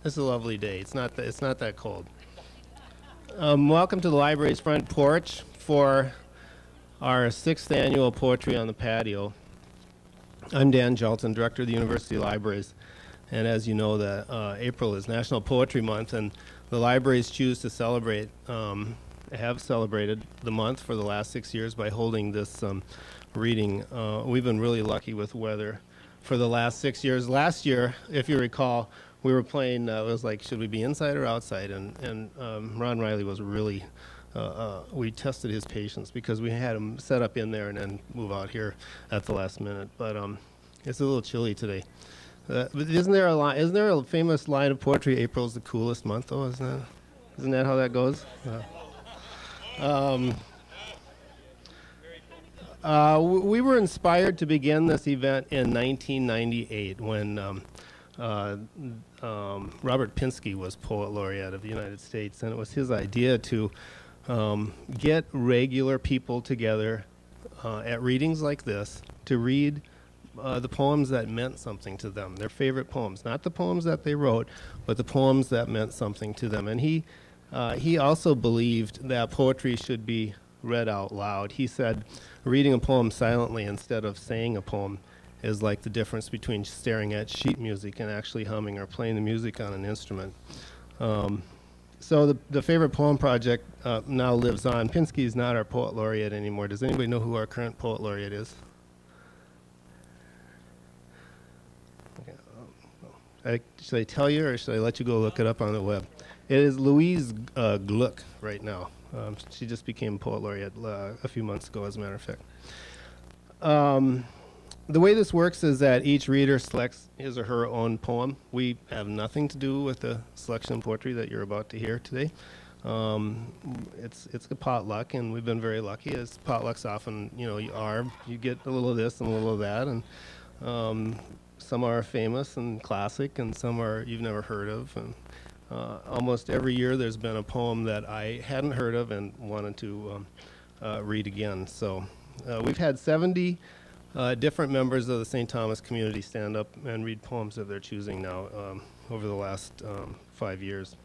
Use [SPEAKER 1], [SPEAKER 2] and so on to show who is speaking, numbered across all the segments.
[SPEAKER 1] It's a lovely day. It's not that cold. Welcome to the library's front porch for our 6th annual Poetry on the Patio. I'm Dan Gjelten, director of the University Libraries, and as you know, April is National Poetry Month, and the libraries choose to celebrate, have celebrated the month for the last 6 years by holding this reading. We've been really lucky with weather for the last 6 years. Last year, if you recall, we were playing, it was like, should we be inside or outside? And Ron Riley was really, we tested his patience because we had him set up in there and then move out here at the last minute. But it's a little chilly today. But isn't there a famous line of poetry, April's the coolest month, though? Isn't that how that goes? We were inspired to begin this event in 1998 when Robert Pinsky was Poet Laureate of the United States, and it was his idea to get regular people together at readings like this to read the poems that meant something to them, their favorite poems, not the poems that they wrote, but the poems that meant something to them. And he also believed that poetry should be read out loud. He said reading a poem silently instead of saying a poem is like the difference between staring at sheet music and actually humming or playing the music on an instrument. So the Favorite Poem Project now lives on. Pinsky's not our Poet Laureate anymore. Does anybody know who our current Poet Laureate is? Okay. Should I tell you, or should I let you go look it up on the web? It is Louise Gluck right now. She just became Poet Laureate a few months ago, as a matter of fact. The way this works is that each reader selects his or her own poem. We have nothing to do with the selection of poetry that you're about to hear today. It's a potluck, and we've been very lucky, as potlucks often, you get a little of this and a little of that, and some are famous and classic, and some are you've never heard of. And almost every year there's been a poem that I hadn't heard of and wanted to read again. So we've had 70 different members of the St. Thomas community stand up and read poems of their choosing now over the last 5 years.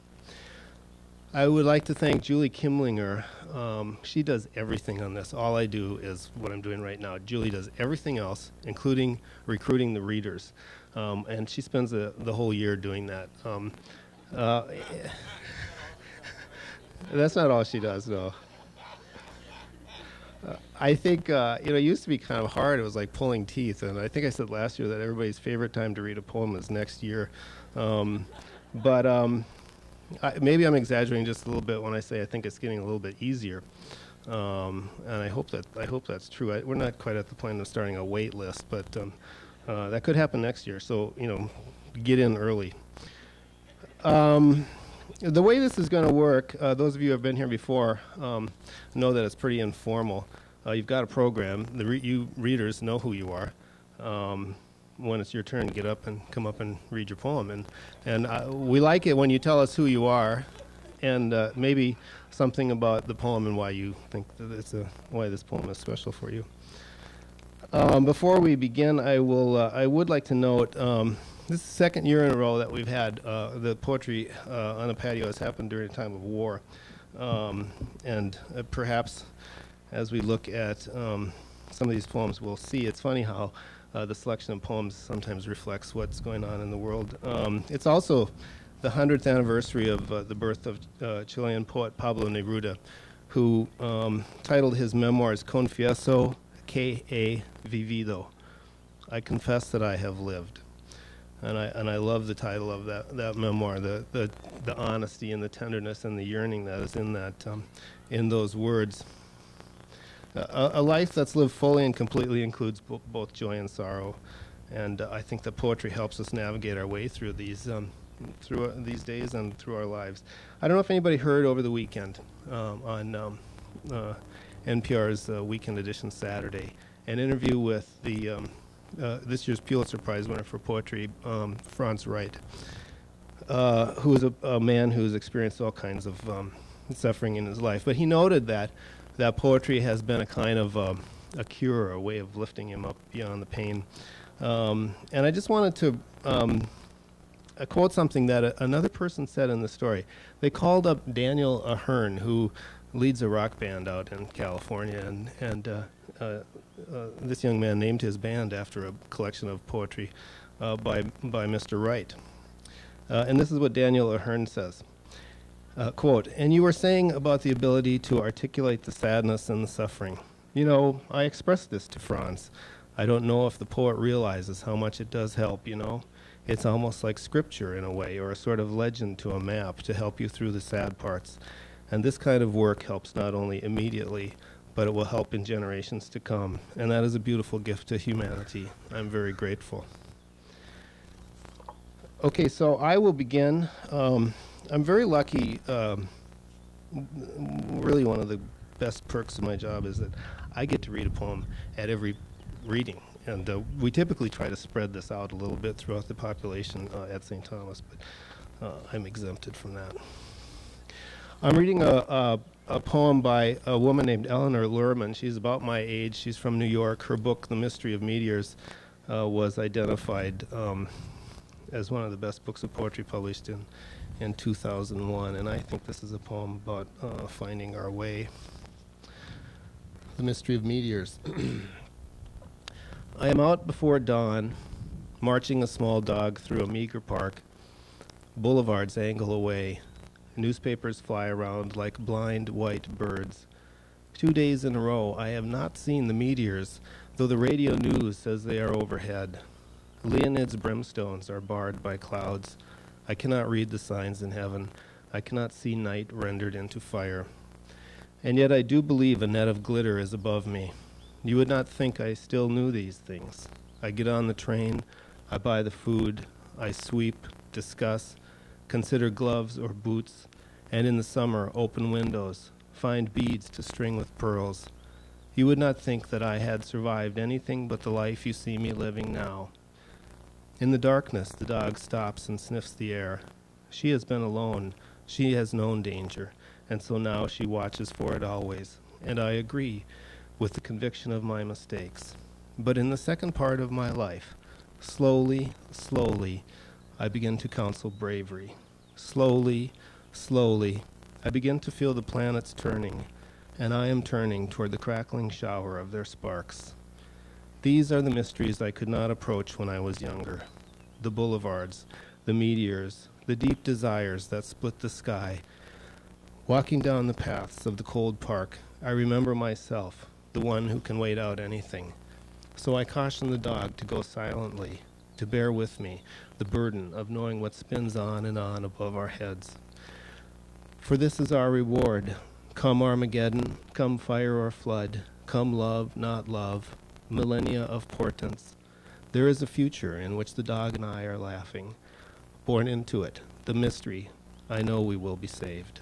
[SPEAKER 1] I would like to thank Julie Kimlinger. She does everything on this. All I do is what I'm doing right now. Julie does everything else, including recruiting the readers. And she spends the whole year doing that. That's not all she does, though. I think, it used to be kind of hard. It was like pulling teeth. And I think I said last year that everybody's favorite time to read a poem is next year. Maybe I'm exaggerating just a little bit when I say I think it's getting a little bit easier. And I hope that's true. We're not quite at the point of starting a wait list, but that could happen next year. So, get in early. The way this is going to work, those of you who have been here before know that it's pretty informal. You've got a program. You readers know who you are. When it's your turn, get up and come up and read your poem. And we like it when you tell us who you are and maybe something about the poem and why you think that why this poem is special for you. Before we begin, I would like to note this is the second year in a row that we've had the poetry on the patio has happened during a time of war. And perhaps as we look at some of these poems, we'll see it's funny how the selection of poems sometimes reflects what's going on in the world. It's also the 100th anniversary of the birth of Chilean poet Pablo Neruda, who titled his memoirs Confieso que he vivido. I confess that I have lived. And I love the title of that memoir, the honesty and the tenderness and the yearning that is in that in those words. A life that's lived fully and completely includes both joy and sorrow, and I think that poetry helps us navigate our way through these days and through our lives. I don't know if anybody heard over the weekend on NPR's Weekend Edition Saturday an interview with the this year's Pulitzer Prize winner for poetry, Franz Wright, who is a man who's experienced all kinds of suffering in his life, but he noted that poetry has been a kind of a cure, a way of lifting him up beyond the pain. And I just wanted to quote something that another person said in the story. They called up Daniel Ahern, who leads a rock band out in California, and this young man named his band after a collection of poetry by Mr. Wright. And this is what Daniel Ahern says. Quote, "And you were saying about the ability to articulate the sadness and the suffering. You know, I expressed this to Franz. I don't know if the poet realizes how much it does help, you know. It's almost like scripture in a way, or a sort of legend to a map to help you through the sad parts. And this kind of work helps not only immediately, but it will help in generations to come. And that is a beautiful gift to humanity. I'm very grateful." Okay, so I will begin. I'm very lucky. Really, one of the best perks of my job is that I get to read a poem at every reading. And we typically try to spread this out a little bit throughout the population at St. Thomas, but I'm exempted from that. I'm reading a poem by a woman named Eleanor Lerman. She's about my age. She's from New York. Her book, The Mystery of Meteors, was identified as one of the best books of poetry published in 2001. And I think this is a poem about finding our way. The Mystery of Meteors. I am out before dawn, marching a small dog through a meager park. Boulevards angle away. Newspapers fly around like blind white birds. 2 days in a row, I have not seen the meteors, though the radio news says they are overhead. Leonid's brimstones are barred by clouds. I cannot read the signs in heaven. I cannot see night rendered into fire. And yet I do believe a net of glitter is above me. You would not think I still knew these things. I get on the train, I buy the food, I sweep, discuss, consider gloves or boots, and in the summer open windows, find beads to string with pearls. You would not think that I had survived anything but the life you see me living now. In the darkness, the dog stops and sniffs the air. She has been alone. She has known danger, and so now she watches for it always. And I agree with the conviction of my mistakes. But in the second part of my life, slowly, slowly, I begin to counsel bravery. Slowly, slowly, I begin to feel the planets turning, and I am turning toward the crackling shower of their sparks. These are the mysteries I could not approach when I was younger. The boulevards, the meteors, the deep desires that split the sky. Walking down the paths of the cold park, I remember myself, the one who can wait out anything. So I caution the dog to go silently, to bear with me the burden of knowing what spins on and on above our heads. For this is our reward. Come Armageddon, come fire or flood, come love, not love, millennia of portents. There is a future in which the dog and I are laughing. Born into it, the mystery, I know we will be saved.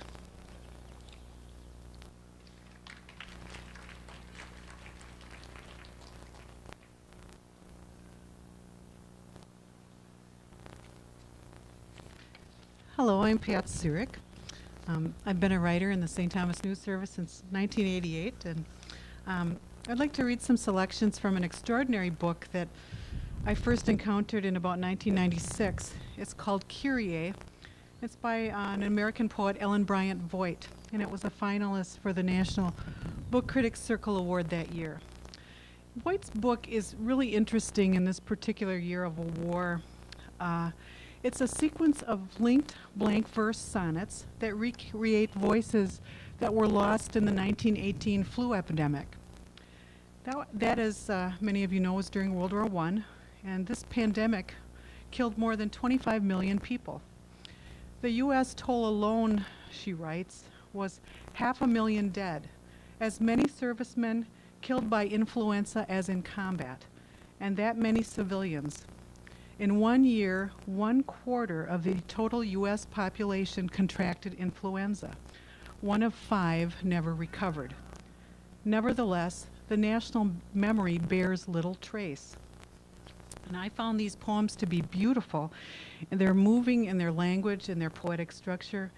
[SPEAKER 2] Hello, I'm Pat Sirek. I've been a writer in the St. Thomas News Service since 1988, and I'd like to read some selections from an extraordinary book that I first encountered in about 1996. It's called KYRIE. It's by an American poet, Ellen Bryant Viogt, and it was a finalist for the National Book Critics Circle Award that year. Voigt's book is really interesting in this particular year of a war. It's a sequence of linked blank verse sonnets that recreate voices that were lost in the 1918 flu epidemic. That, as many of you know, was during World War I, and this pandemic killed more than 25 million people. The U.S. toll alone, she writes, was 500,000 dead, as many servicemen killed by influenza as in combat, and that many civilians. In 1 year, 1/4 of the total U.S. population contracted influenza. 1 of 5 never recovered. Nevertheless, the national memory bears little trace. And I found these poems to be beautiful, and they're moving in their language and their poetic structure.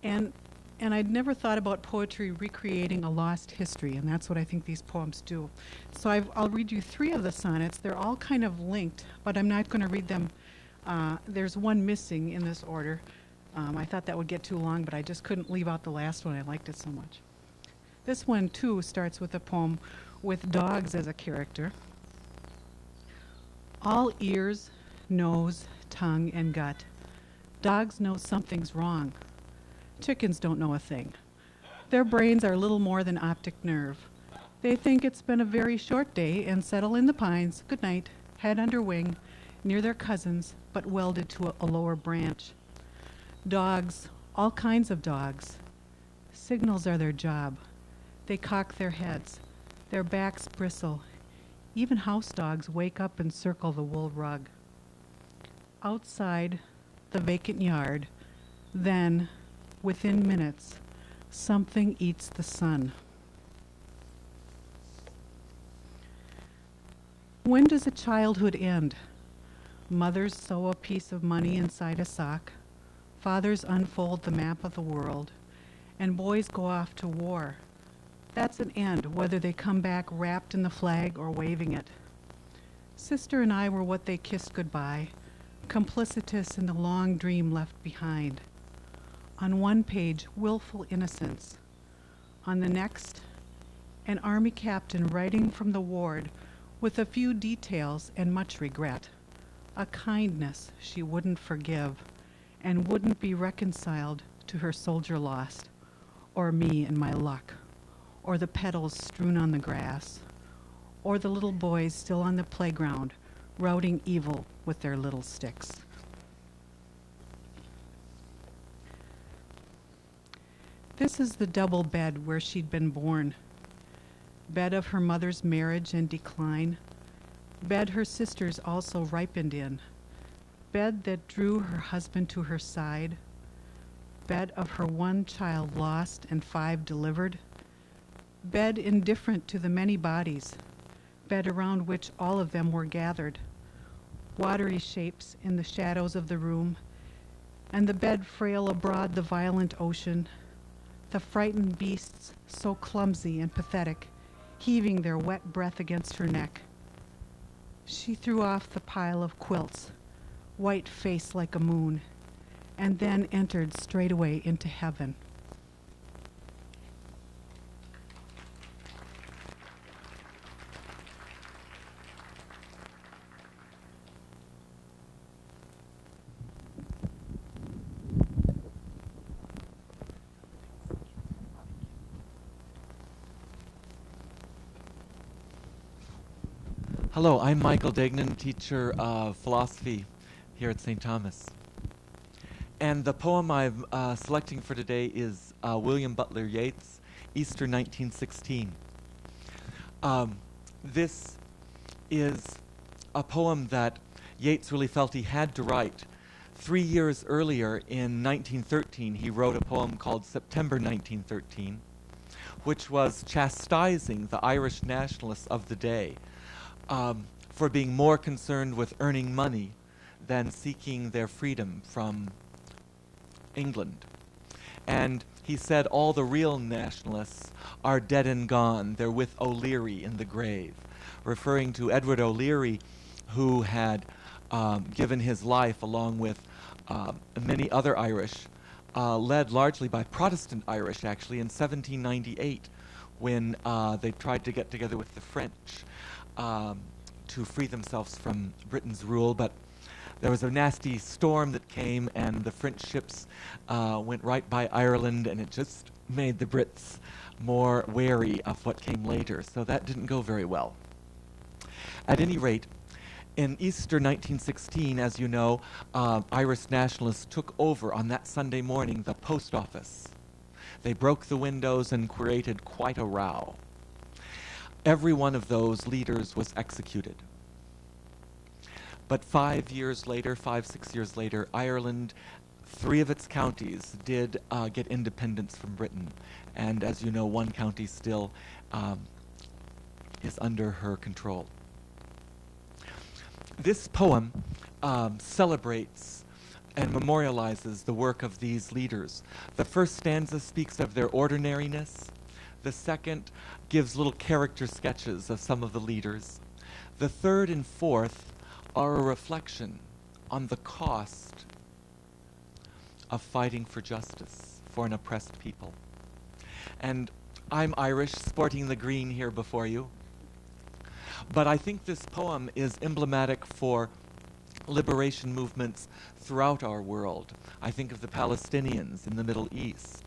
[SPEAKER 2] And I'd never thought about poetry recreating a lost history, and that's what I think these poems do. So I'll read you 3 of the sonnets. They're all kind of linked, but I'm not going to read them There's one missing in this order. I thought that would get too long, but I just couldn't leave out the last one. I liked it so much. This one, too, starts with a poem with dogs as a character. All ears, nose, tongue, and gut. Dogs know something's wrong. Chickens don't know a thing. Their brains are little more than optic nerve. They think it's been a very short day and settle in the pines, good night, head under wing, near their cousins, but welded to a lower branch. Dogs, all kinds of dogs. Signals are their job. They cock their heads. Their backs bristle. Even house dogs wake up and circle the wool rug. Outside the vacant yard, then, within minutes, something eats the sun. When does a childhood end? Mothers sew a piece of money inside a sock. Fathers unfold the map of the world. And boys go off to war. That's an end, whether they come back wrapped in the flag or waving it. Sister and I were what they kissed goodbye, complicitous in the long dream left behind. On one page, willful innocence. On the next, an army captain writing from the ward with a few details and much regret. A kindness she wouldn't forgive and wouldn't be reconciled to her soldier lost, or me and my luck, or the petals strewn on the grass, or the little boys still on the playground routing evil with their little sticks. This is the double bed where she'd been born. Bed of her mother's marriage and decline. Bed her sisters also ripened in. Bed that drew her husband to her side. Bed of her one child lost and 5 delivered. Bed indifferent to the many bodies. Bed around which all of them were gathered. Watery shapes in the shadows of the room. And the bed frail abroad the violent ocean. The frightened beasts so clumsy and pathetic, heaving their wet breath against her neck. She threw off the pile of quilts, white face like a moon, and then entered straightaway into heaven.
[SPEAKER 3] Hello, I'm Michael Degnan, teacher of philosophy here at St. Thomas. And the poem I'm selecting for today is William Butler Yeats, Easter 1916. This is a poem that Yeats really felt he had to write. 3 years earlier, in 1913, he wrote a poem called September 1913, which was chastising the Irish nationalists of the day for being more concerned with earning money than seeking their freedom from England. And he said all the real nationalists are dead and gone. They're with O'Leary in the grave, referring to Edward O'Leary, who had given his life along with many other Irish, led largely by Protestant Irish, actually, in 1798, when they tried to get together with the French to free themselves from Britain's rule. But there was a nasty storm that came, and the French ships went right by Ireland, and it just made the Brits more wary of what came later. So that didn't go very well. At any rate, in Easter 1916, as you know, Irish nationalists took over on that Sunday morning the post office. They broke the windows and created quite a row. Every one of those leaders was executed. But 5 years later, 6 years later, Ireland, 3 of its counties did get independence from Britain. And as you know, one county still is under her control. This poem celebrates and memorializes the work of these leaders. The first stanza speaks of their ordinariness. The second gives little character sketches of some of the leaders. The third and fourth are a reflection on the cost of fighting for justice for an oppressed people. And I'm Irish, sporting the green here before you. But I think this poem is emblematic for liberation movements throughout our world. I think of the Palestinians in the Middle East,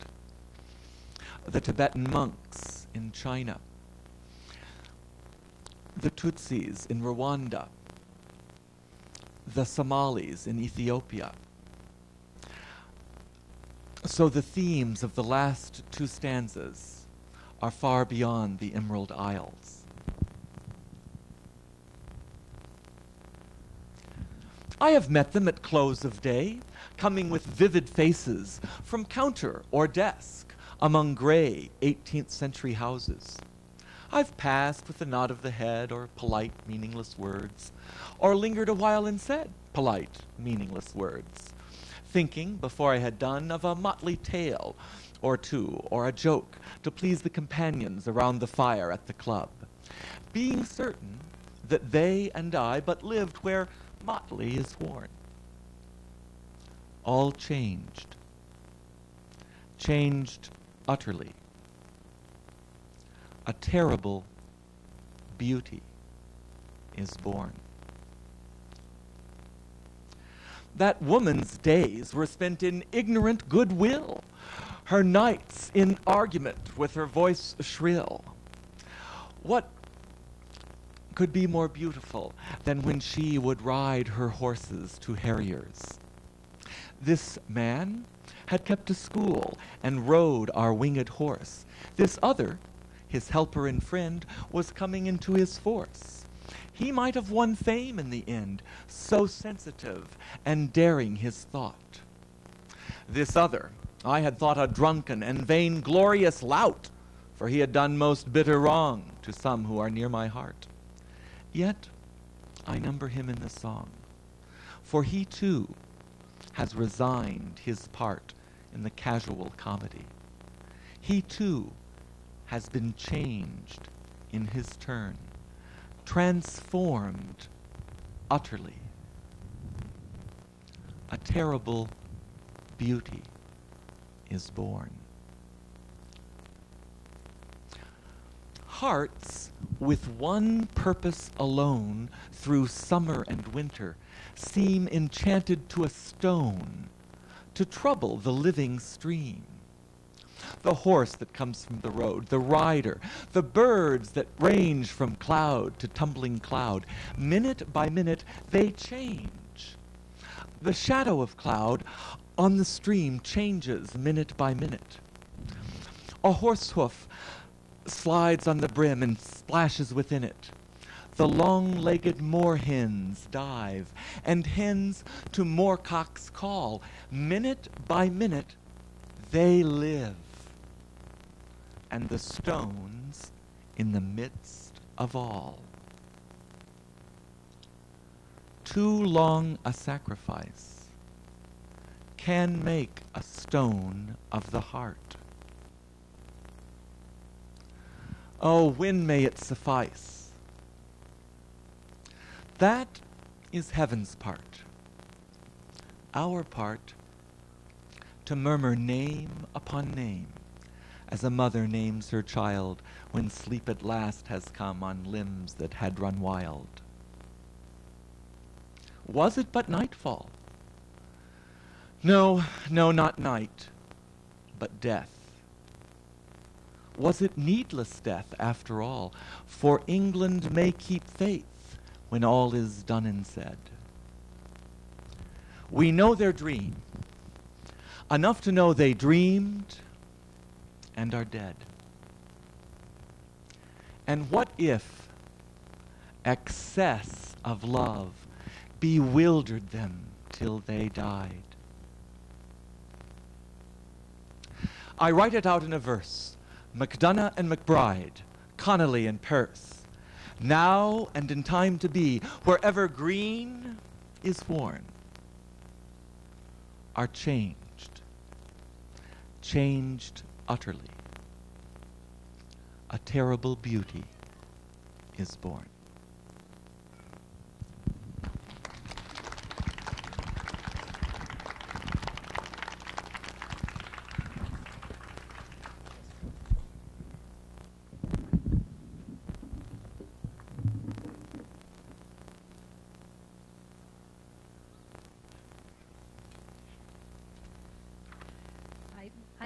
[SPEAKER 3] the Tibetan monks in China, the Tutsis in Rwanda, the Somalis in Ethiopia. So the themes of the last two stanzas are far beyond the Emerald Isles. I have met them at close of day, coming with vivid faces from counter or desk among gray 18th century houses. I've passed with a nod of the head or polite, meaningless words, or lingered a while and said polite, meaningless words, thinking, before I had done, of a motley tale or two, or a joke to please the companions around the fire at the club, being certain that they and I but lived where motley is worn. All changed. Changed utterly. A terrible beauty is born. That woman's days were spent in ignorant goodwill, her nights in argument with her voice shrill. What could be more beautiful than when she would ride her horses to harriers? This man had kept a school and rode our winged horse. This other, his helper and friend, was coming into his force. He might have won fame in the end, so sensitive and daring his thought. This other I had thought a drunken and vainglorious lout, for he had done most bitter wrong to some who are near my heart. Yet I number him in the song, for he too has resigned his part in the casual comedy. He too has been changed in his turn, transformed utterly. A terrible beauty is born. Hearts with one purpose alone through summer and winter seem enchanted to a stone to trouble the living stream. The horse that comes from the road, the rider, the birds that range from cloud to tumbling cloud, minute by minute they change. The shadow of cloud on the stream changes minute by minute. A horse hoof slides on the brim and splashes within it. The long-legged moorhens dive, and hens to moorcocks call. Minute by minute, they live. And the stones in the midst of all. Too long a sacrifice can make a stone of the heart. Oh, when may it suffice? That is heaven's part. Our part, to murmur name upon name, as a mother names her child when sleep at last has come on limbs that had run wild. Was it but nightfall? No, no, not night, but death. Was it needless death after all? For England may keep faith when all is done and said. We know their dream, enough to know they dreamed and are dead. And what if excess of love bewildered them till they died? I write it out in a verse. MacDonough and MacBride, Connolly and Perth, now and in time to be, wherever green is worn, are changed, changed utterly. A terrible beauty is born.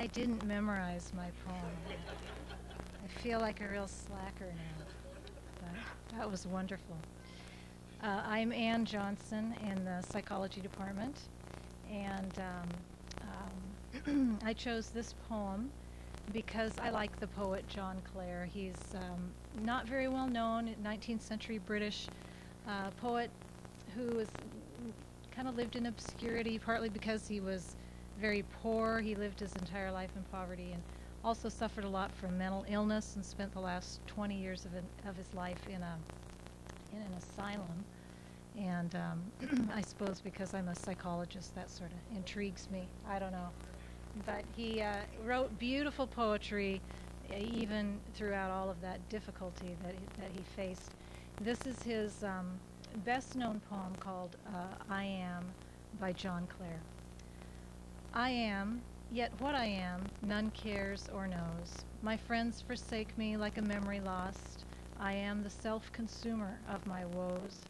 [SPEAKER 4] I didn't memorize my poem. I feel like a real slacker now, but that was wonderful. I'm Ann Johnson in the psychology department, and I chose this poem because I like the poet John Clare. He's not very well known, 19th century British poet who was kind of lived in obscurity, partly because he was very poor. He lived his entire life in poverty and also suffered a lot from mental illness and spent the last 20 years of his life in an asylum. And I suppose because I'm a psychologist, that sort of intrigues me. I don't know. But he wrote beautiful poetry even throughout all of that difficulty that he faced. This is his best-known poem called I Am by John Clare. I am, yet what I am, none cares or knows. My friends forsake me like a memory lost. I am the self-consumer of my woes.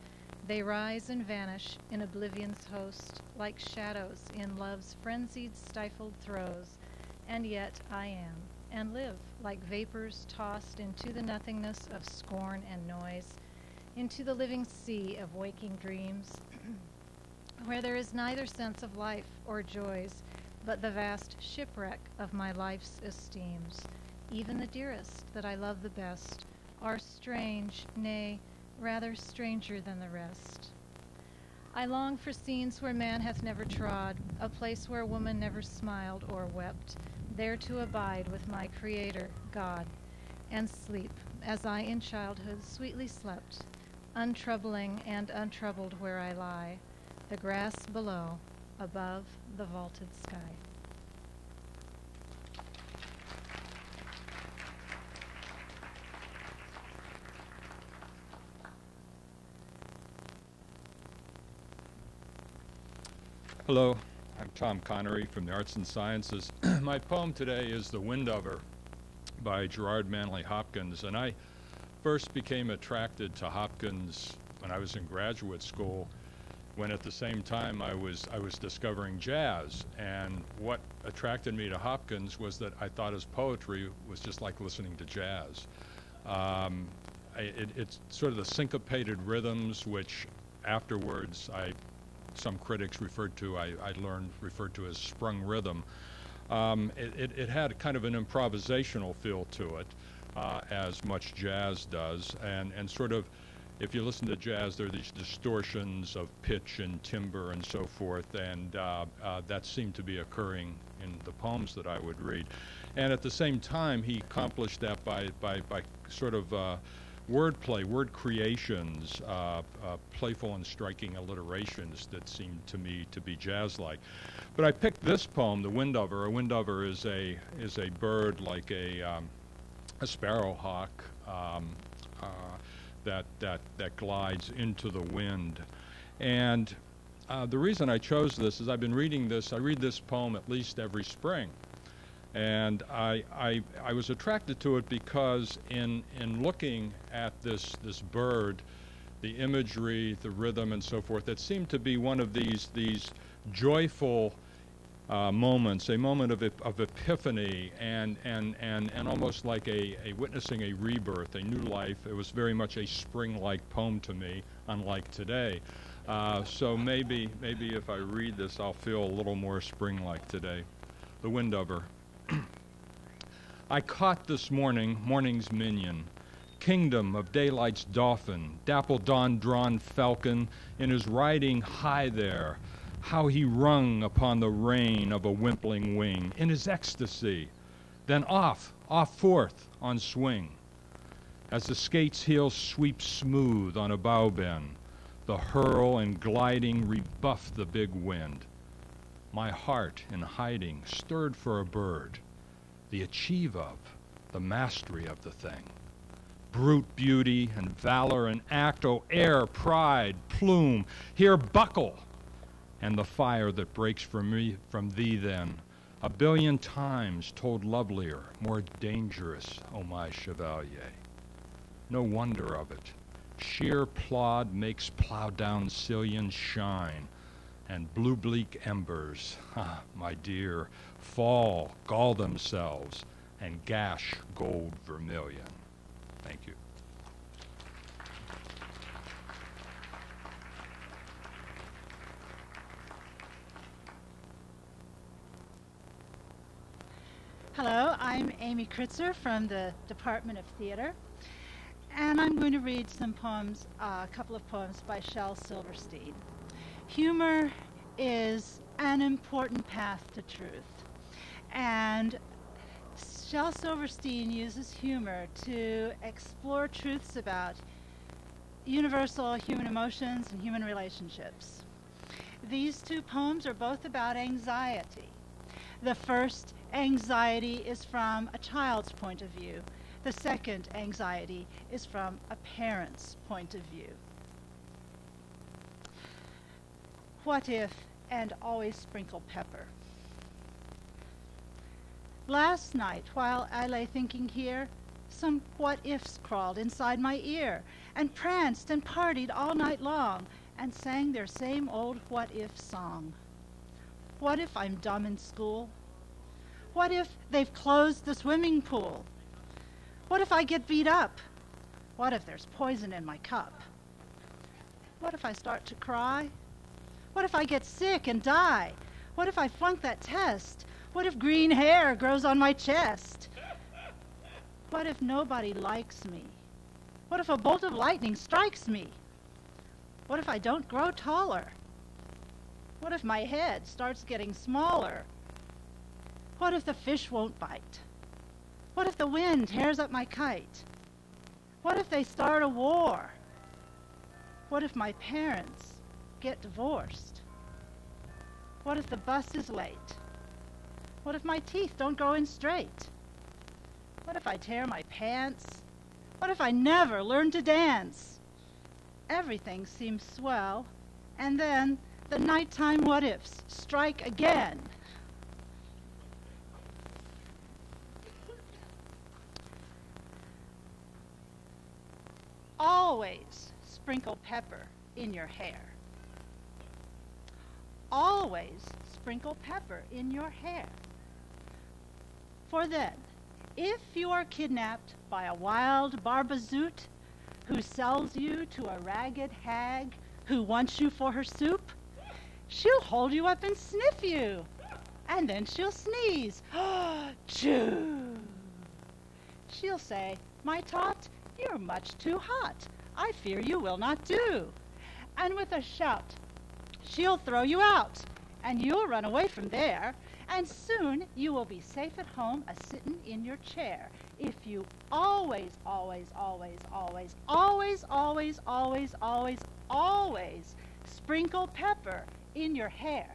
[SPEAKER 4] They rise and vanish in oblivion's host, like shadows in love's frenzied, stifled throes. And yet I am, and live like vapors tossed into the nothingness of scorn and noise, into the living sea of waking dreams, where there is neither sense of life or joys, but the vast shipwreck of my life's esteems. Even the dearest that I love the best are strange, nay, rather stranger than the rest. I long for scenes where man hath never trod, a place where woman never smiled or wept, there to abide with my Creator, God, and sleep, as I in childhood sweetly slept, untroubling and untroubled where I lie, the grass below, above the vaulted sky.
[SPEAKER 5] Hello, I'm Tom Connery from the Arts and Sciences. My poem today is The Windhover by Gerard Manley Hopkins, and I first became attracted to Hopkins when I was in graduate school, when at the same time I was discovering jazz. And what attracted me to Hopkins was that I thought his poetry was just like listening to jazz. It's sort of the syncopated rhythms, which afterwards some critics referred to as sprung rhythm. It had kind of an improvisational feel to it, as much jazz does, and sort of, if you listen to jazz, there are these distortions of pitch and timbre and so forth, and that seemed to be occurring in the poems that I would read. And at the same time, he accomplished that by sort of wordplay, word creations, playful and striking alliterations that seemed to me to be jazz-like. But I picked this poem, The Windhover. A windhover is a bird like a sparrowhawk that glides into the wind. And the reason I chose this is I've been reading this. I read this poem at least every spring. And I was attracted to it because in looking at this bird, the imagery, the rhythm, and so forth, it seemed to be one of these joyful moments, a moment of epiphany, and almost like a witnessing a rebirth, a new life. It was very much a spring-like poem to me, unlike today. So maybe if I read this, I'll feel a little more spring-like today. The Windhover. I caught this morning's minion, kingdom of daylight's dolphin, dapple dawn-drawn falcon, in his riding high there, how he rung upon the rein of a wimpling wing, in his ecstasy, then off forth on swing. As the skate's heel sweeps smooth on a bow bend, the hurl and gliding rebuff the big wind. My heart in hiding stirred for a bird, the achieve of, the mastery of the thing. Brute beauty and valor and act, oh air, pride, plume, here buckle, and the fire that breaks from thee then, a billion times told lovelier, more dangerous, O my chevalier. No wonder of it, sheer plod makes plow down Cillian shine, and blue bleak embers, my dear, fall, gall themselves, and gash gold vermilion. Thank you.
[SPEAKER 6] Hello, I'm Amy Kritzer from the Department of Theater, and I'm going to read some poems, a couple of poems by Shel Silverstein. Humor is an important path to truth, and Shel Silverstein uses humor to explore truths about universal human emotions and human relationships. These two poems are both about anxiety. The first anxiety is from a child's point of view. The second anxiety is from a parent's point of view. What if, and always sprinkle pepper. Last night, while I lay thinking here, some what-ifs crawled inside my ear and pranced and partied all night long and sang their same old what-if song. What if I'm dumb in school? What if they've closed the swimming pool? What if I get beat up? What if there's poison in my cup? What if I start to cry? What if I get sick and die? What if I flunk that test? What if green hair grows on my chest? What if nobody likes me? What if a bolt of lightning strikes me? What if I don't grow taller? What if my head starts getting smaller? What if the fish won't bite? What if the wind tears up my kite? What if they start a war? What if my parents get divorced? What if the bus is late? What if my teeth don't go in straight? What if I tear my pants? What if I never learn to dance? Everything seems swell, and then the nighttime what-ifs strike again. Always sprinkle pepper in your hair. Always sprinkle pepper in your hair. For then, if you are kidnapped by a wild barbazoot who sells you to a ragged hag who wants you for her soup, she'll hold you up and sniff you, and then she'll sneeze. Choo! She'll say, "My tot, you're much too hot. I fear you will not do." And with a shout, she'll throw you out, and you'll run away from there, and soon you will be safe at home a-sittin' in your chair, if you always, always, always, always, always, always, always, always, always sprinkle pepper in your hair.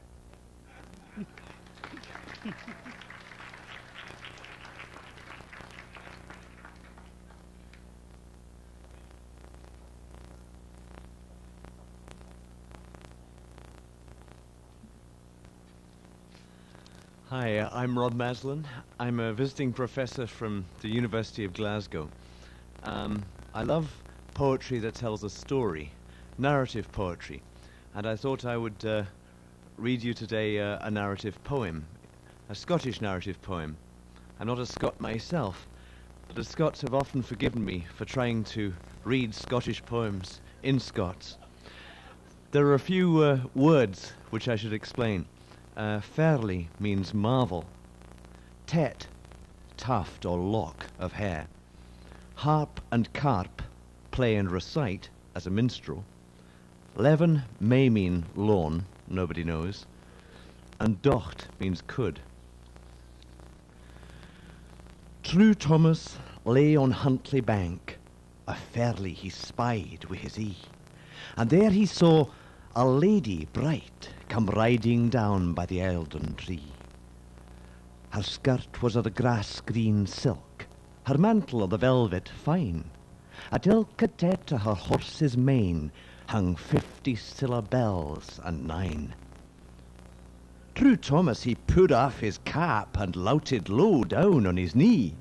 [SPEAKER 7] Hi, I'm Rob Maslen. I'm a visiting professor from the University of Glasgow. I love poetry that tells a story, narrative poetry, and I thought I would read you today a narrative poem, a Scottish narrative poem. I'm not a Scot myself, but the Scots have often forgiven me for trying to read Scottish poems in Scots. There are a few words which I should explain. Fairly means marvel. Tet, tuft or lock of hair. Harp and carp, play and recite as a minstrel. Leven may mean lawn, nobody knows. And docht means could. True Thomas lay on Huntly bank, a fairly he spied wi' his ee, and there he saw a lady bright come riding down by the eildon tree. Her skirt was of the grass-green silk, her mantle of the velvet fine. At ilka tet of her horse's mane hung 50 siller bells and 9. True Thomas he put off his cap and louted low down on his knee.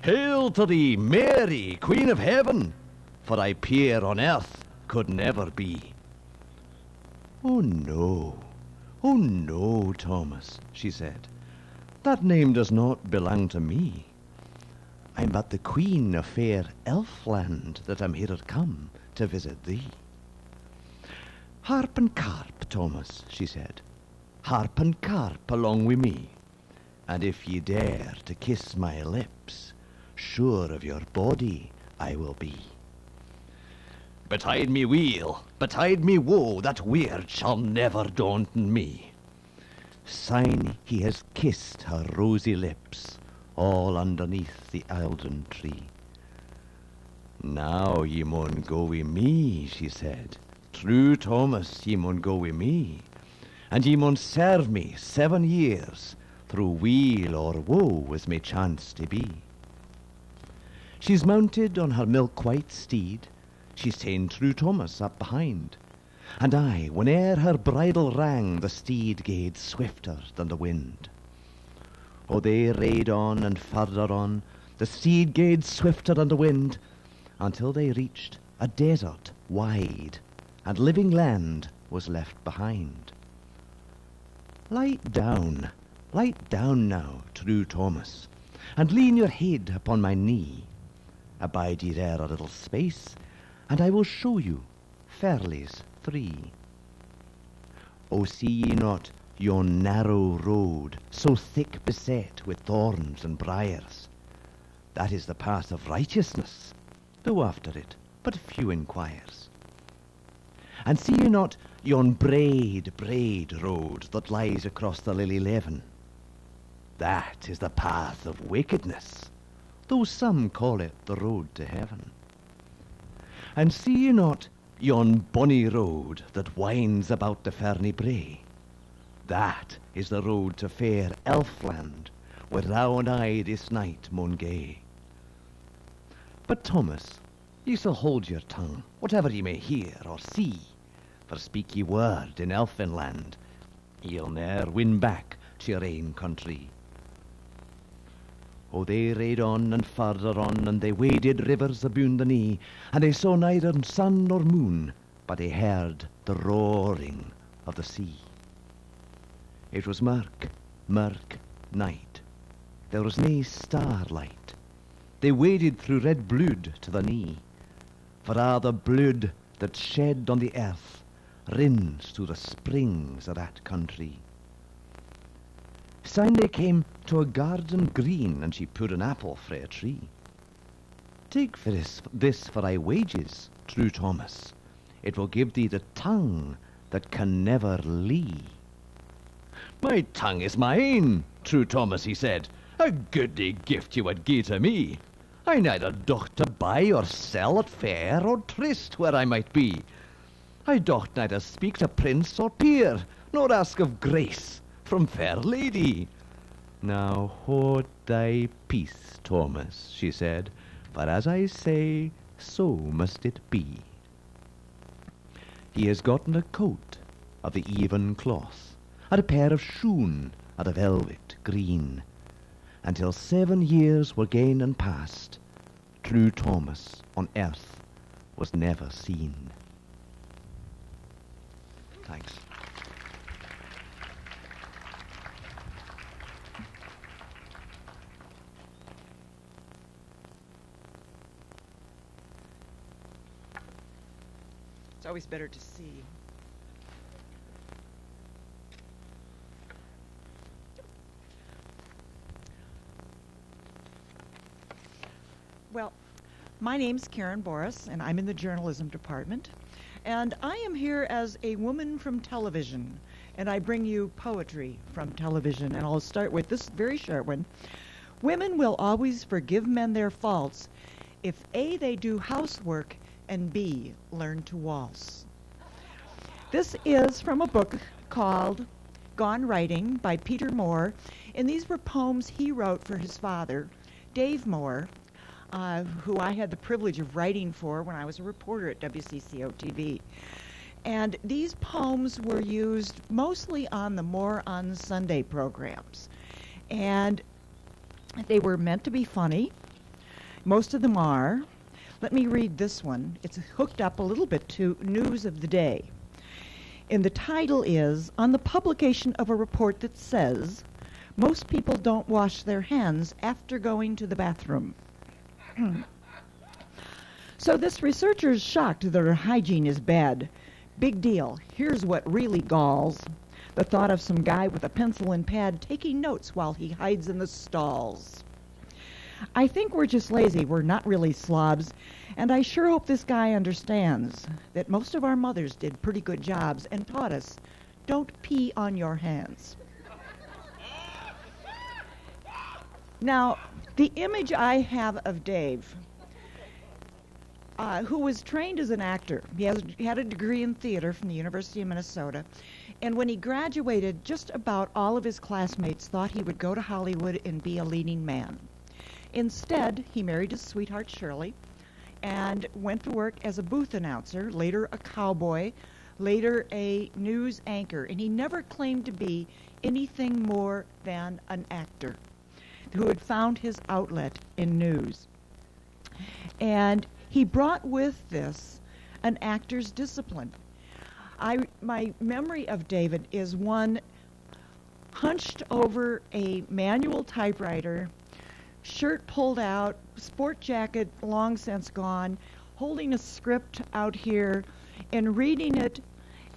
[SPEAKER 7] "Hail to thee, Mary, Queen of Heaven, for thy peer on earth could never be." "Oh no, "Oh, no, Thomas," she said. "That name does not belong to me. I'm but the queen of fair Elfland that am here come to visit thee." "Harp and carp, Thomas," she said. "Harp and carp along with me. And if ye dare to kiss my lips, sure of your body I will be. Betide me weal, betide me woe, that weird shall never daunten me. Syne he has kissed her rosy lips, all underneath the eildon tree. Now ye maun go wi' me, she said. True, Thomas, ye maun go wi' me, and ye maun serve me 7 years, through weal or woe as may chance to be. She's mounted on her milk-white steed, she's ta'en True Thomas up behind, and I, whene'er her bridle rang, the steed gaed swifter than the wind. Oh, they rade on and further on, the steed gaed swifter than the wind, until they reached a desert wide, and living land was left behind. Light down now, True Thomas, and lean your head upon my knee. Abide ye there a little space, and I will show you ferlies 3. Oh, see ye not yon narrow road, so thick beset with thorns and briars? That is the path of righteousness, though after it but few inquires. And see ye not yon braid road that lies across the lily leven? That is the path of wickedness, though some call it the road to heaven. And see ye not yon bonny road that winds about the ferny brae? That is the road to fair Elfland, where thou and I this night maun gae. But Thomas, ye shall hold your tongue, whatever ye may hear or see, for speak ye word in Elfinland, ye'll ne'er win back to your ain country. Oh, they rade on and further on, and they waded rivers aboon the knee, and they saw neither sun nor moon, but they heard the roaring of the sea. It was murk night. There was nae starlight. They waded through red blood to the knee, for the blood that shed on the earth rins to the springs of that country. Syne they came to a garden green, and she put an apple frae a tree. Take for this for thy wages, True Thomas. It will give thee the tongue that can never lee. My tongue is mine, True Thomas, he said. A goodly gift you would gie to me. I neither docht to buy or sell at fair, or tryst where I might be. I docht neither speak to prince or peer, nor ask of grace from fair lady. Now hold thy peace, Thomas, she said, for as I say, so must it be. He has gotten a coat of the even cloth, and a pair of shoon of the velvet green, until 7 years were gane and past, True Thomas on earth was never seen. Thanks.
[SPEAKER 8] It's always better to see. Well, my name's Karen Boros, and I'm in the journalism department. And I am here as a woman from television, and I bring you poetry from television. And I'll start with this very short one. Women will always forgive men their faults if A, they do housework, and B, learn to waltz. This is from a book called Gone Writing by Peter Moore, and these were poems he wrote for his father, Dave Moore, who I had the privilege of writing for when I was a reporter at WCCO-TV. And these poems were used mostly on the More on Sunday programs. And they were meant to be funny. Most of them are. Let me read this one. It's hooked up a little bit to news of the day. And the title is, On the Publication of a Report That Says, Most People Don't Wash Their Hands After Going to the Bathroom. So this researcher is shocked that her hygiene is bad. Big deal. Here's what really galls. The thought of some guy with a pencil and pad taking notes while he hides in the stalls. I think we're just lazy. We're not really slobs. And I sure hope this guy understands that most of our mothers did pretty good jobs and taught us, don't pee on your hands. Now, the image I have of Dave, who was trained as an actor. He had a degree in theater from the University of Minnesota. And when he graduated, just about all of his classmates thought he would go to Hollywood and be a leading man. Instead, he married his sweetheart, Shirley, and went to work as a booth announcer, later a cowboy, later a news anchor. And he never claimed to be anything more than an actor who had found his outlet in news. And he brought with this an actor's discipline. My memory of David is one hunched over a manual typewriter, shirt pulled out, sport jacket long since gone, holding a script out here and reading it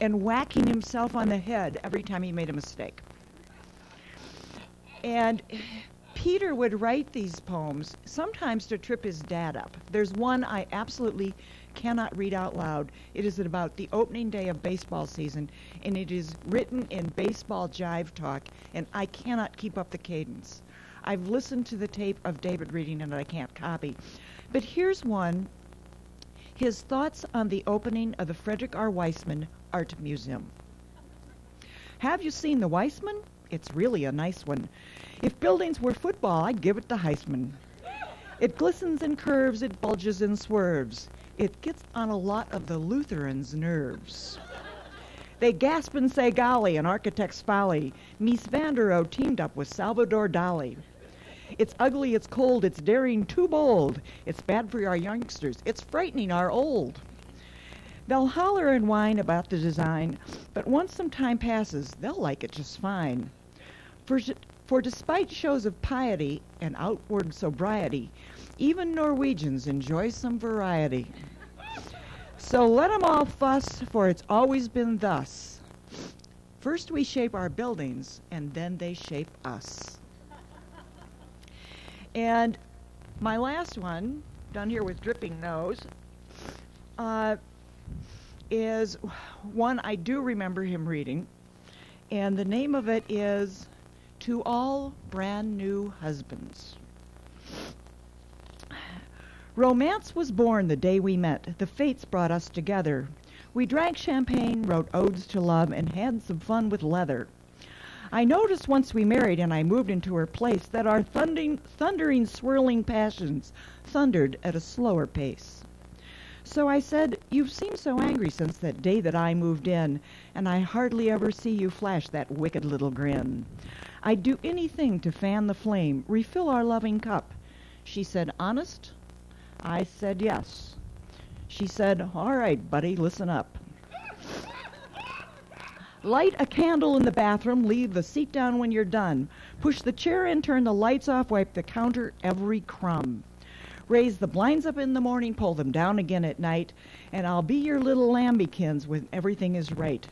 [SPEAKER 8] and whacking himself on the head every time he made a mistake. And Peter would write these poems, sometimes to trip his dad up. There's one I absolutely cannot read out loud. It is about the opening day of baseball season, and it is written in baseball jive talk, and I cannot keep up the cadence. I've listened to the tape of David reading it, and I can't copy. But here's one, his thoughts on the opening of the Frederick R. Weissman Art Museum. Have you seen the Weissman? It's really a nice one. If buildings were football, I'd give it to Heisman. It glistens and curves, it bulges and swerves. It gets on a lot of the Lutherans' nerves. They gasp and say golly, an architect's folly. Mies van der Rohe teamed up with Salvador Dali. It's ugly, it's cold, it's daring, too bold. It's bad for our youngsters, it's frightening our old. They'll holler and whine about the design, but once some time passes, they'll like it just fine. For despite shows of piety and outward sobriety, even Norwegians enjoy some variety. So let 'em all fuss, for it's always been thus. First we shape our buildings, and then they shape us. And my last one, done here with dripping nose, is one I do remember him reading, and the name of it is To All Brand New Husbands. Romance was born the day we met. The fates brought us together. We drank champagne, wrote odes to love, and had some fun with leather. I noticed once we married and I moved into her place that our thundering, swirling passions thundered at a slower pace. So I said, you've seemed so angry since that day that I moved in, and I hardly ever see you flash that wicked little grin. I'd do anything to fan the flame, refill our loving cup. She said, honest? I said, yes. She said, all right, buddy, listen up. Light a candle in the bathroom, leave the seat down when you're done. Push the chair in, turn the lights off, wipe the counter every crumb. Raise the blinds up in the morning, pull them down again at night, and I'll be your little lambikins when everything is right.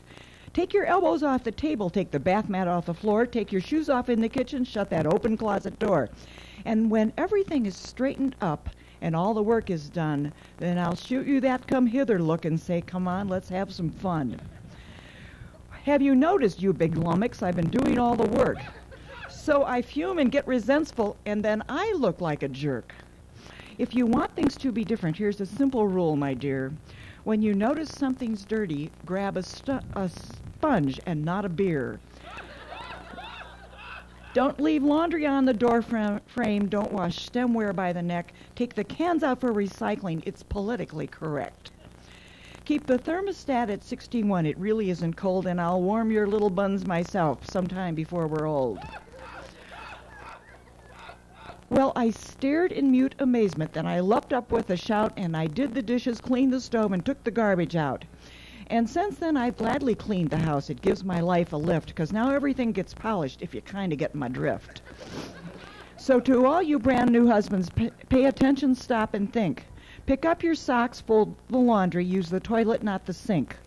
[SPEAKER 8] Take your elbows off the table, take the bath mat off the floor, take your shoes off in the kitchen, shut that open closet door. And when everything is straightened up and all the work is done, then I'll shoot you that come hither look and say, come on, let's have some fun. Have you noticed, you big lummox, I've been doing all the work. So I fume and get resentful, and then I look like a jerk. If you want things to be different, here's a simple rule, my dear. When you notice something's dirty, grab a sponge and not a beer. Don't leave laundry on the door frame. Don't wash stemware by the neck. Take the cans out for recycling. It's politically correct. Keep the thermostat at 61. It really isn't cold, and I'll warm your little buns myself sometime before we're old. Well, I stared in mute amazement. Then I leapt up with a shout, and I did the dishes, cleaned the stove, and took the garbage out. And since then, I've gladly cleaned the house. It gives my life a lift, because now everything gets polished, if you kind of get my drift. So to all you brand new husbands, pay attention, stop, and think. Pick up your socks, fold the laundry, use the toilet, not the sink.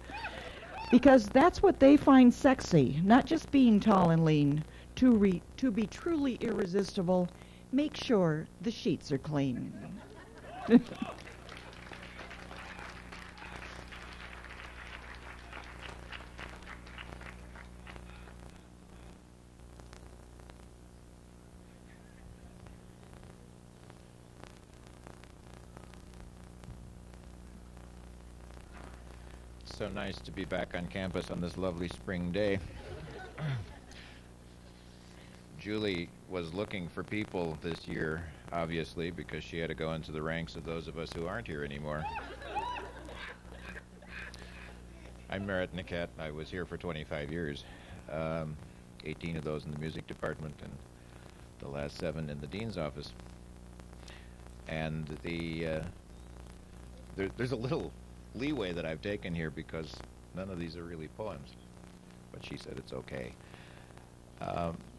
[SPEAKER 8] Because that's what they find sexy, not just being tall and lean. To be truly irresistible, make sure the sheets are clean.
[SPEAKER 9] So nice to be back on campus on this lovely spring day. Julie was looking for people this year, obviously, because she had to go into the ranks of those of us who aren't here anymore. I'm Merritt Nequette. I was here for 25 years, 18 of those in the music department and the last 7 in the dean's office. And there's a little leeway that I've taken here because none of these are really poems, but she said it's okay.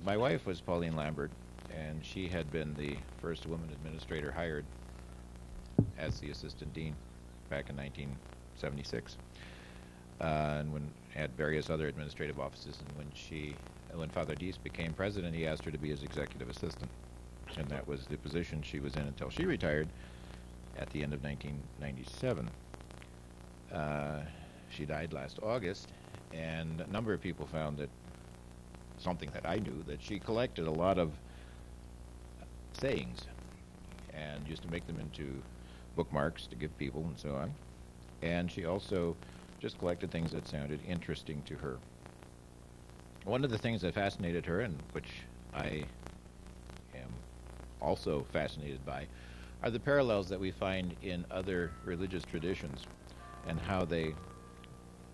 [SPEAKER 9] My wife was Pauline Lambert, and she had been the first woman administrator hired as the assistant dean back in 1976, and had various other administrative offices. And when Father Deese became president, he asked her to be his executive assistant, and that was the position she was in until she retired at the end of 1997. She died last August, and a number of people found that something that I knew, that she collected a lot of sayings and used to make them into bookmarks to give people and so on. And she also just collected things that sounded interesting to her. One of the things that fascinated her, and which I am also fascinated by, are the parallels that we find in other religious traditions and how they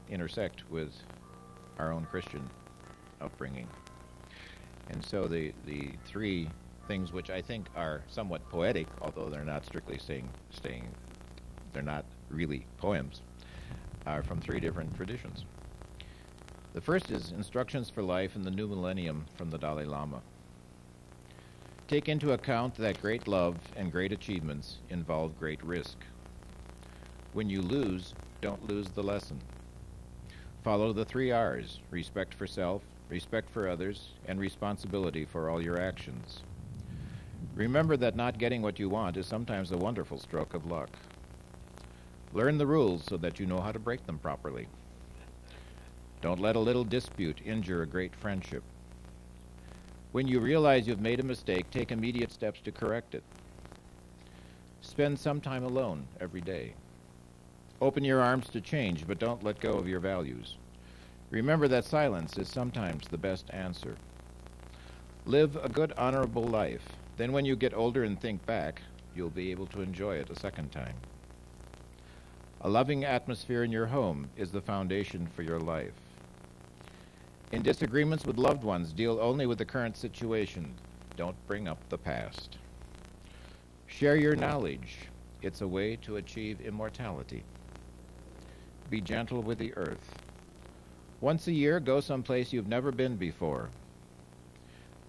[SPEAKER 9] intersect with our own Christian upbringing. And so the 3 things which I think are somewhat poetic, although they're not strictly they're not really poems, are from 3 different traditions. The first is Instructions for Life in the New Millennium from the Dalai Lama. Take into account that great love and great achievements involve great risk. When you lose, don't lose the lesson. Follow the 3 R's: respect for self, respect for others, and responsibility for all your actions. Remember that not getting what you want is sometimes a wonderful stroke of luck. Learn the rules so that you know how to break them properly. Don't let a little dispute injure a great friendship. When you realize you've made a mistake, take immediate steps to correct it. Spend some time alone every day. Open your arms to change, but don't let go of your values. Remember that silence is sometimes the best answer. Live a good, honorable life. Then when you get older and think back, you'll be able to enjoy it a second time. A loving atmosphere in your home is the foundation for your life. In disagreements with loved ones, deal only with the current situation. Don't bring up the past. Share your knowledge. It's a way to achieve immortality. Be gentle with the earth. Once a year, go someplace you've never been before.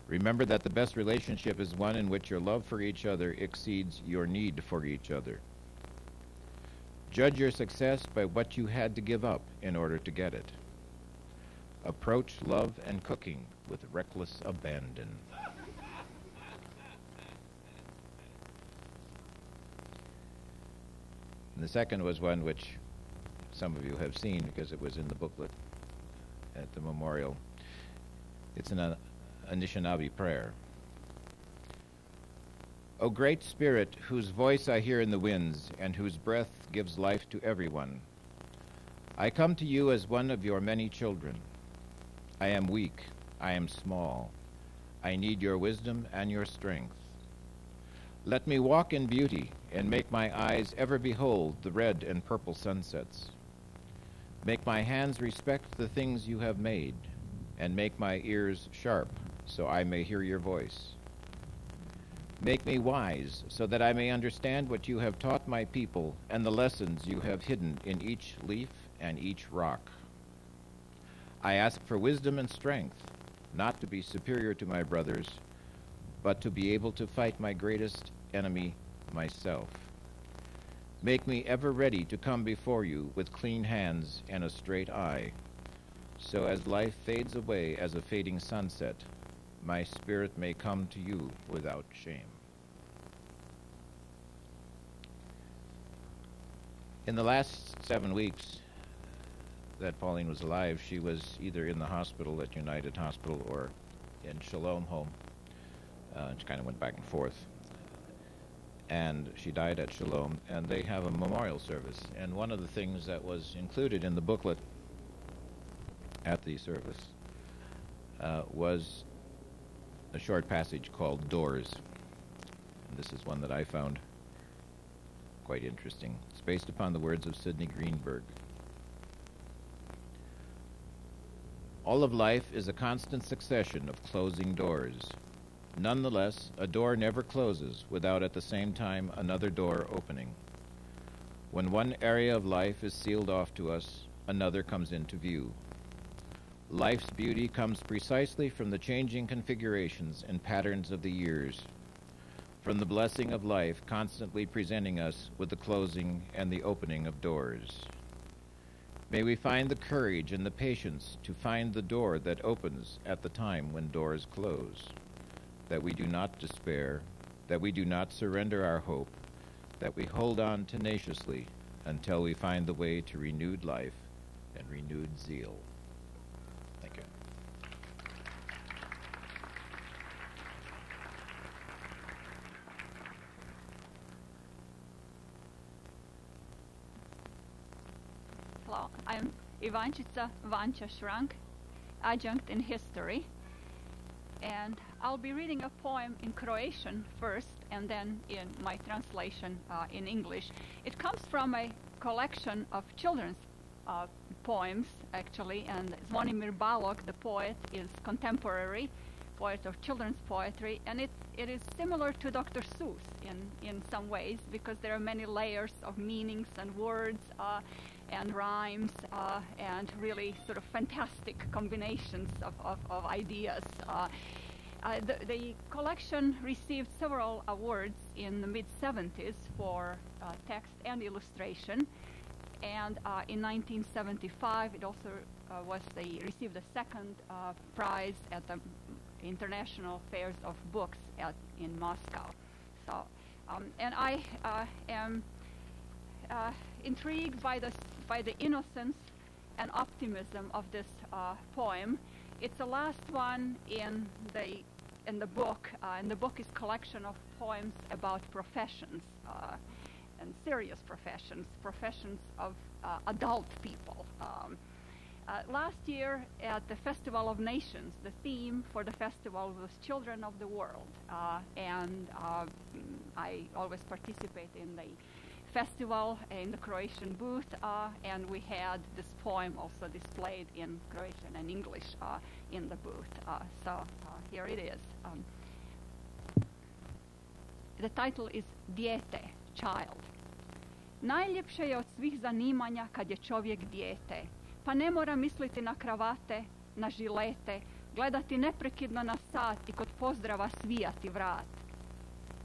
[SPEAKER 9] Remember that the best relationship is one in which your love for each other exceeds your need for each other. Judge your success by what you had to give up in order to get it. Approach love and cooking with reckless abandon. And the second was one which some of you have seen because it was in the booklet at the memorial. It's an Anishinaabe prayer. O great spirit, whose voice I hear in the winds and whose breath gives life to everyone, I come to you as one of your many children. I am weak, I am small. I need your wisdom and your strength. Let me walk in beauty and make my eyes ever behold the red and purple sunsets. Make my hands respect the things you have made, and make my ears sharp so I may hear your voice. Make me wise so that I may understand what you have taught my people and the lessons you have hidden in each leaf and each rock. I ask for wisdom and strength, not to be superior to my brothers, but to be able to fight my greatest enemy, myself. Make me ever ready to come before you with clean hands and a straight eye, so as life fades away as a fading sunset, my spirit may come to you without shame. In the last 7 weeks that Pauline was alive, she was either in the hospital at United Hospital or in Shalom home. She kind of went back and forth. And she died at Shalom, and they have a memorial service. And one of the things that was included in the booklet at the service was a short passage called Doors. And this is one that I found quite interesting. It's based upon the words of Sidney Greenberg. All of life is a constant succession of closing doors. Nonetheless, a door never closes without at the same time another door opening. When one area of life is sealed off to us, another comes into view. Life's beauty comes precisely from the changing configurations and patterns of the years, from the blessing of life constantly presenting us with the closing and the opening of doors. May we find the courage and the patience to find the door that opens at the time when doors close, that we do not despair, that we do not surrender our hope, that we hold on tenaciously until we find the way to renewed life and renewed zeal. Thank you.
[SPEAKER 10] Hello, I'm Ivancica Schrunk, adjunct in history, and I'll be reading a poem in Croatian first and then in my translation in English. It comes from a collection of children's poems, actually, and Zvonimir Balog, the poet, is contemporary poet of children's poetry, and it is similar to Dr. Seuss in some ways, because there are many layers of meanings and words and rhymes and really sort of fantastic combinations of ideas. The collection received several awards in the mid-70s for text and illustration, and in 1975 it also received a second prize at the International Fairs of Books in Moscow. So, and I am intrigued by the innocence and optimism of this poem. It's the last one in the book, and the book is a collection of poems about professions and serious professions of adult people. Last year at the Festival of Nations, the theme for the festival was Children of the World, and I always participate in the festival in the Croatian booth, and we had this poem also displayed in Croatian and English in the booth. So here it is. The title is Dijete, child. Najljepše je od svih zanimanja kad je čovjek dijete, pa ne mora misliti na kravate, na žilete, gledati neprekidno na sat i kod pozdrava svijati vrat.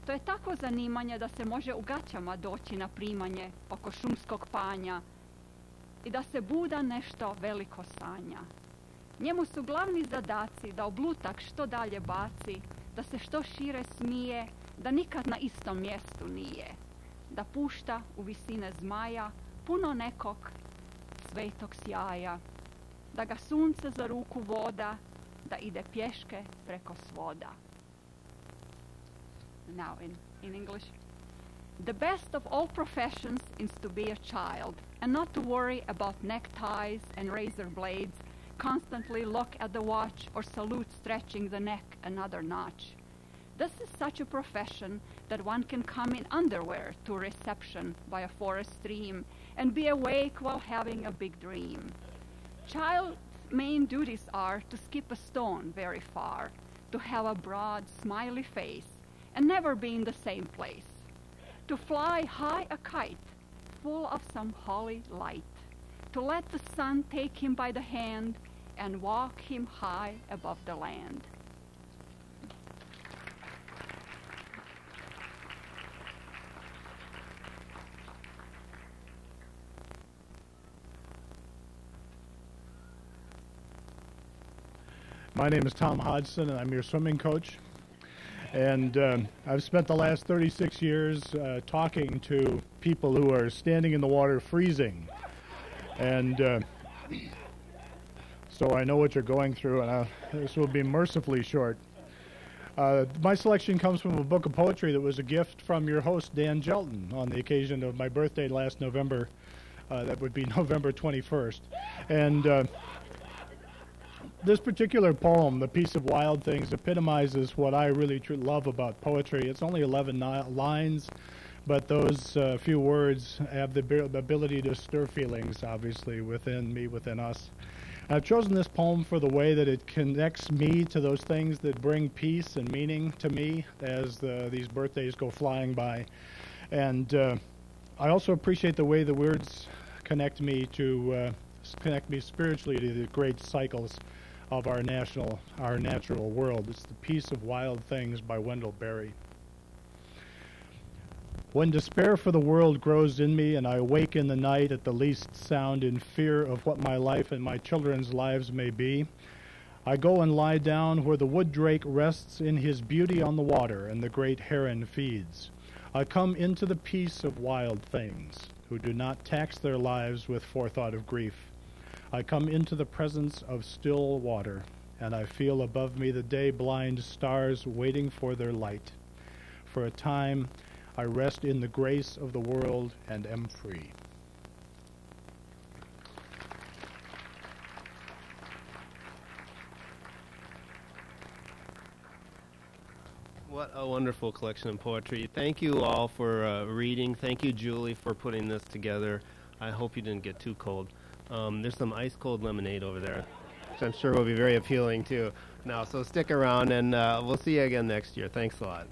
[SPEAKER 10] To je tako zanimanje da se može u gaćama doći na primanje oko šumskog panja i da se buda nešto veliko sanja. Njemu su glavni zadaci da oblutak što dalje baci, da se što šire smije, da nikad na istom mjestu nije, da pušta u visine zmaja puno nekog svetog sjaja, da ga sunce za ruku voda, da ide pješke preko svoda. Now in English. The best of all professions is to be a child and not to worry about neckties and razor blades, constantly look at the watch or salute stretching the neck another notch. This is such a profession that one can come in underwear to a reception by a forest stream and be awake while having a big dream. Child's main duties are to skip a stone very far, to have a broad, smiley face, and never be in the same place, to fly high a kite full of some holy light, to let the sun take him by the hand and walk him high above the land.
[SPEAKER 11] My name is Tom Hodgson, and I'm your swimming coach. And I've spent the last 36 years talking to people who are standing in the water freezing. And so I know what you're going through, and this will be mercifully short. My selection comes from a book of poetry that was a gift from your host, Dan Gjelten, on the occasion of my birthday last November. That would be November 21st. And this particular poem, The Piece of Wild Things, epitomizes what I really love about poetry. It's only 11 lines, but those few words have the ability to stir feelings, obviously, within me, within us. I've chosen this poem for the way that it connects me to those things that bring peace and meaning to me as these birthdays go flying by. And I also appreciate the way the words connect me spiritually to the great cycles of our natural world. It's The Piece of Wild Things by Wendell Berry. When despair for the world grows in me, and I awake in the night at the least sound in fear of what my life and my children's lives may be, I go and lie down where the wood drake rests in his beauty on the water and the great heron feeds. I come into the peace of wild things, who do not tax their lives with forethought of grief. I come into the presence of still water, and I feel above me the day-blind stars waiting for their light. For a time, I rest in the grace of the world and am free.
[SPEAKER 1] What a wonderful collection of poetry. Thank you all for reading. Thank you, Julie, for putting this together. I hope you didn't get too cold. There's some ice-cold lemonade over there, which I'm sure will be very appealing too. Now, so stick around, and we'll see you again next year. Thanks a lot.